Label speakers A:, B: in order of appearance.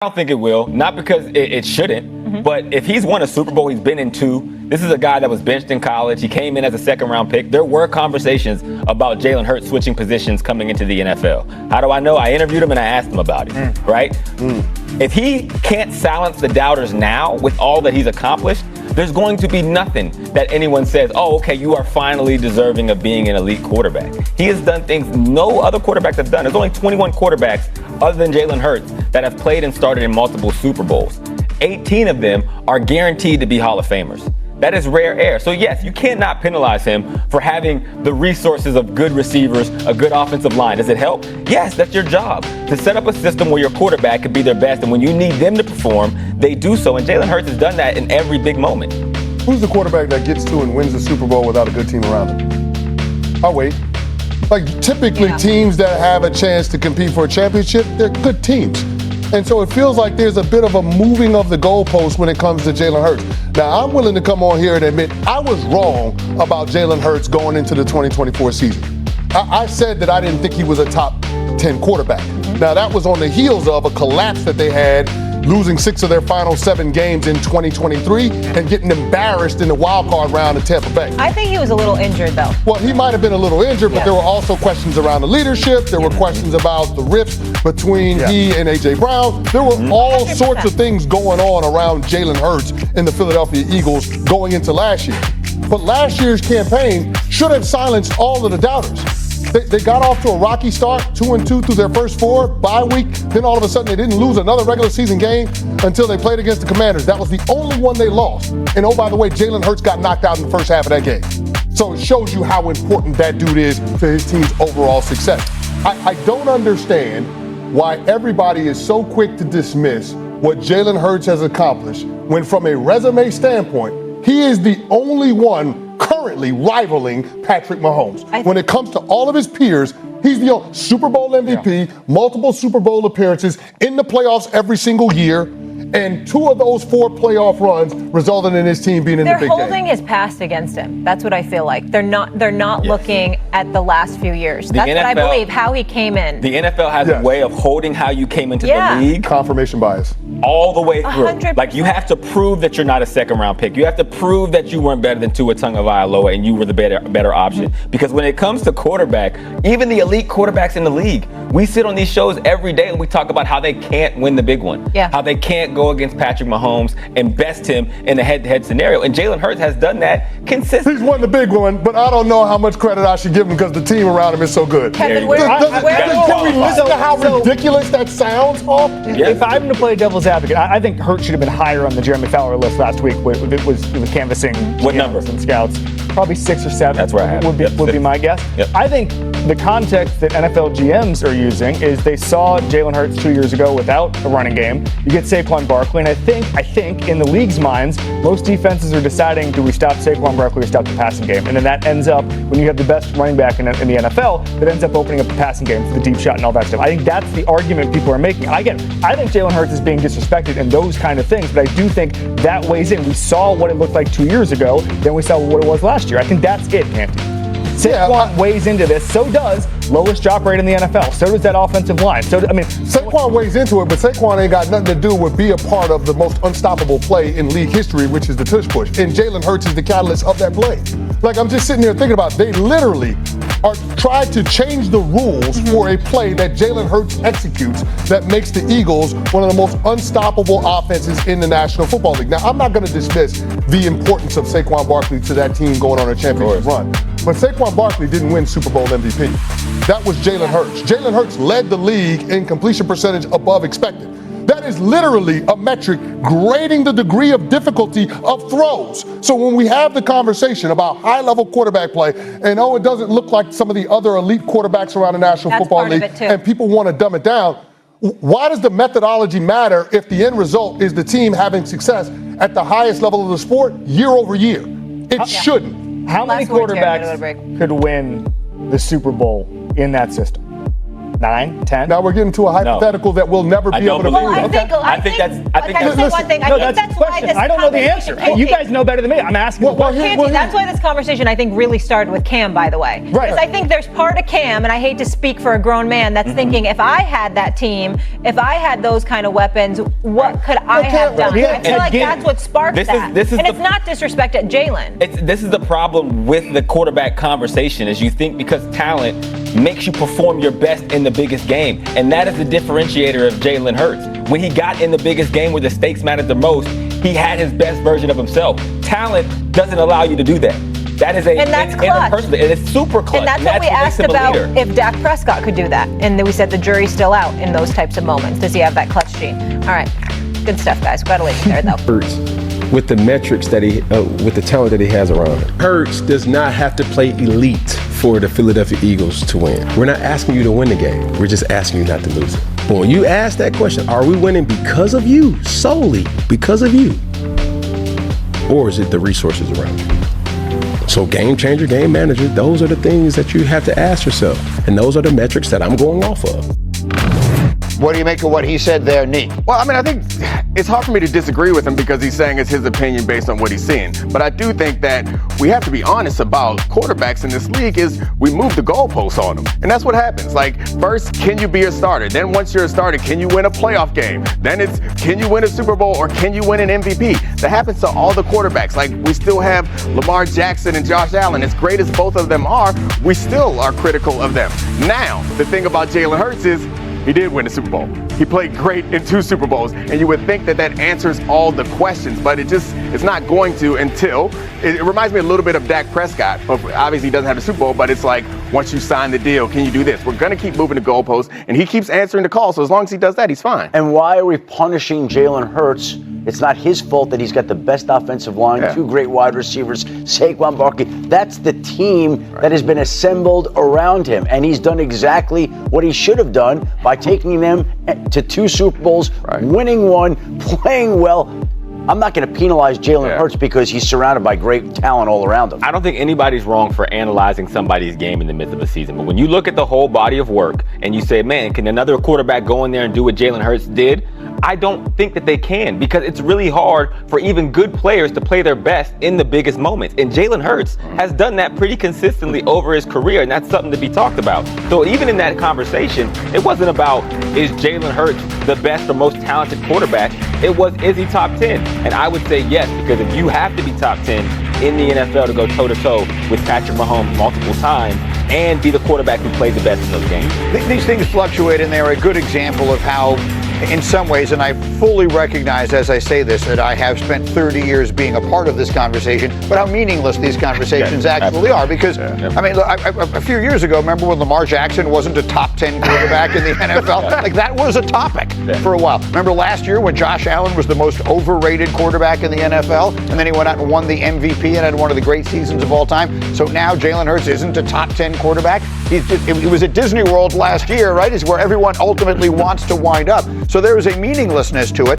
A: I don't think it will. Not because it shouldn't, but if he's won a Super Bowl, he's been in 2. This is a guy that was benched in college. He came in as a second-round pick. There were conversations about Jalen Hurts switching positions coming into the NFL. How do I know? I interviewed him and I asked him about it, right? If he can't silence the doubters now with all that he's accomplished, there's going to be nothing that anyone says, oh, okay, you are finally deserving of being an elite quarterback. He has done things no other quarterbacks have done. There's only 21 quarterbacks other than Jalen Hurts that have played and started in multiple Super Bowls. 18 of them are guaranteed to be Hall of Famers. That is rare air. So yes, you cannot penalize him for having the resources of good receivers, a good offensive line. Does it help? Yes, that's your job. To set up a system where your quarterback could be their best, and when you need them to perform, they do so. And Jalen Hurts has done that in every big moment.
B: Who's the quarterback that gets to and wins the Super Bowl without a good team around him? I'll wait. Like typically teams that have a chance to compete for a championship, they're good teams. And so it feels like there's a bit of a moving of the goalposts when it comes to Jalen Hurts. Now, I'm willing to come on here and admit I was wrong about Jalen Hurts going into the 2024 season. I said that I didn't think he was a top 10 quarterback. Now, that was on the heels of a collapse that they had, losing 6 of their final 7 games in 2023 and getting embarrassed in the wild card round in Tampa Bay.
C: I think he was a little injured, though.
B: Well, he might have been a little injured, but there were also questions around the leadership. There were questions about the rift between he and A.J. Brown. There were all
C: 100%.
B: sorts of things going on around Jalen Hurts and the Philadelphia Eagles going into last year. But last year's campaign should have silenced all of the doubters. They got off to a rocky start, 2-2 through their first 4, bye week. Then all of a sudden they didn't lose another regular season game until they played against the Commanders. That was the only one they lost. And oh, by the way, Jalen Hurts got knocked out in the first half of that game. So it shows you how important that dude is to his team's overall success. I don't understand why everybody is so quick to dismiss what Jalen Hurts has accomplished when from a resume standpoint, he is the only one currently rivaling Patrick Mahomes. When it comes to all of his peers, he's the Super Bowl MVP, multiple Super Bowl appearances, in the playoffs every single year, and 2 of those 4 playoff runs resulted in his team being in the big game.
C: They're holding his past against him. That's what I feel like. They're not looking at the last few years. That's what I believe, how he came in.
A: The NFL has a way of holding how you came into the league.
B: Confirmation bias.
A: All the way through.
C: 100%.
A: Like, you have to prove that you're not a second-round pick. You have to prove that you weren't better than Tua Tagovailoa and you were the better option. Because when it comes to quarterback, even the elite quarterbacks in the league, we sit on these shows every day and we talk about how they can't win the big one. How they can't go against Patrick Mahomes and best him in a head-to-head scenario. And Jalen Hurts has done that consistently.
B: He's won the big one, but I don't know how much credit I should give him because the team around him is so good.
C: Kevin,
B: can we listen to how ridiculous that sounds, Paul?
D: If I'm going to play devil's advocate, I think Hurts should have been higher on the Jeremy Fowler list last week. It was canvassing.
A: What number?
D: And scouts. Probably 6 or 7.
A: That's where I have
D: would be my guess. I think the context that NFL GMs are using is they saw Jalen Hurts 2 years ago without a running game. You get Saquon Barkley, and I think in the league's minds, most defenses are deciding, do we stop Saquon Barkley or stop the passing game? And then that ends up, when you have the best running back in the NFL, that ends up opening up the passing game for the deep shot and all that stuff. I think that's the argument people are making. I think Jalen Hurts is being disrespected and those kind of things, but I do think that weighs in. We saw what it looked like 2 years ago, then we saw what it was last year. I think that's it, Canty. Saquon weighs into this. So does lowest drop rate in the NFL. So does that offensive line.
B: Saquon weighs into it, but Saquon ain't got nothing to do with be a part of the most unstoppable play in league history, which is the tush push. And Jalen Hurts is the catalyst of that play. Like, I'm just sitting here thinking about, they literally are trying to change the rules for a play that Jalen Hurts executes that makes the Eagles one of the most unstoppable offenses in the National Football League. Now, I'm not going to dismiss the importance of Saquon Barkley to that team going on a championship run. But Saquon Barkley didn't win Super Bowl MVP. That was Jalen Hurts. Jalen Hurts led the league in completion percentage above expected. That is literally a metric grading the degree of difficulty of throws. So when we have the conversation about high-level quarterback play, and it doesn't look like some of the other elite quarterbacks around the National Football League, and people want to dumb it down, why does the methodology matter if the end result is the team having success at the highest level of the sport year over year? It shouldn't.
D: How many quarterbacks could win the Super Bowl in that system? 9, 10?
B: Now we're getting to a hypothetical that we'll never be able to
C: Well,
B: prove.
C: I think that's one thing.
D: No, that's the question. I don't know the answer. You guys know better than me. I'm asking the question.
C: That's why this conversation, I think, really started with Cam, by the way.
D: Right.
C: Because I think there's part of Cam, and I hate to speak for a grown man, that's thinking, if I had that team, if I had those kind of weapons, what could I have done? I feel like that's what sparked that. And it's not disrespect at Jalen.
A: This is the problem with the quarterback conversation, is you think because talent makes you perform your best in the biggest game. And that is the differentiator of Jalen Hurts. When he got in the biggest game where the stakes mattered the most, he had his best version of himself. Talent doesn't allow you to do that. That is
C: and that's clutch.
A: And it's super clutch.
C: And that's what we asked about if Dak Prescott could do that. And then we said the jury's still out in those types of moments. Does he have that clutch gene? All right. Good stuff, guys. Gotta leave it there, though.
E: Hurts, with the metrics that with the talent that he has around him. Hurts does not have to play elite for the Philadelphia Eagles to win. We're not asking you to win the game. We're just asking you not to lose it. But when you ask that question, are we winning because of you, solely because of you? Or is it the resources around you? So game changer, game manager, those are the things that you have to ask yourself. And those are the metrics that I'm going off of.
F: What do you make of what he said there, Nick?
G: Well, I mean, I think it's hard for me to disagree with him because he's saying it's his opinion based on what he's seeing. But I do think that we have to be honest about quarterbacks in this league is we move the goalposts on them. And that's what happens. Like, first, can you be a starter? Then once you're a starter, can you win a playoff game? Then it's, can you win a Super Bowl or can you win an MVP? That happens to all the quarterbacks. Like, we still have Lamar Jackson and Josh Allen. As great as both of them are, we still are critical of them. Now, the thing about Jalen Hurts is, he did win a Super Bowl. He played great in 2 Super Bowls, and you would think that that answers all the questions, but it's not going to until, it reminds me a little bit of Dak Prescott. Obviously, he doesn't have a Super Bowl, but it's like, once you sign the deal, can you do this? We're going to keep moving the goalposts, and he keeps answering the call, so as long as he does that, he's fine.
F: And why are we punishing Jalen Hurts? It's not his fault that he's got the best offensive line, 2 great wide receivers, Saquon Barkley. That's the team that has been assembled around him, and he's done exactly what he should have done by taking them to 2 Super Bowls, winning 1, playing well. I'm not going to penalize Jalen Hurts because he's surrounded by great talent all around him.
A: I don't think anybody's wrong for analyzing somebody's game in the midst of a season. But when you look at the whole body of work and you say, man, can another quarterback go in there and do what Jalen Hurts did? I don't think that they can, because it's really hard for even good players to play their best in the biggest moments. And Jalen Hurts has done that pretty consistently over his career, and that's something to be talked about. So even in that conversation, it wasn't about, is Jalen Hurts the best or most talented quarterback? It was, is he top 10? And I would say yes, because if you have to be top 10 in the NFL to go toe-to-toe with Patrick Mahomes multiple times and be the quarterback who plays the best in those games.
F: These things fluctuate, and they're a good example of how, in some ways, and I fully recognize as I say this, that I have spent 30 years being a part of this conversation, but how meaningless these conversations actually are. Because, I mean, look, a few years ago, remember when Lamar Jackson wasn't a top 10 quarterback in the NFL? Like, that was a topic for a while. Remember last year when Josh Allen was the most overrated quarterback in the NFL, and then he went out and won the MVP and had one of the great seasons of all time? So now Jalen Hurts isn't a top 10 quarterback. He was at Disney World last year, right? Is where everyone ultimately wants to wind up. So there is a meaninglessness to it.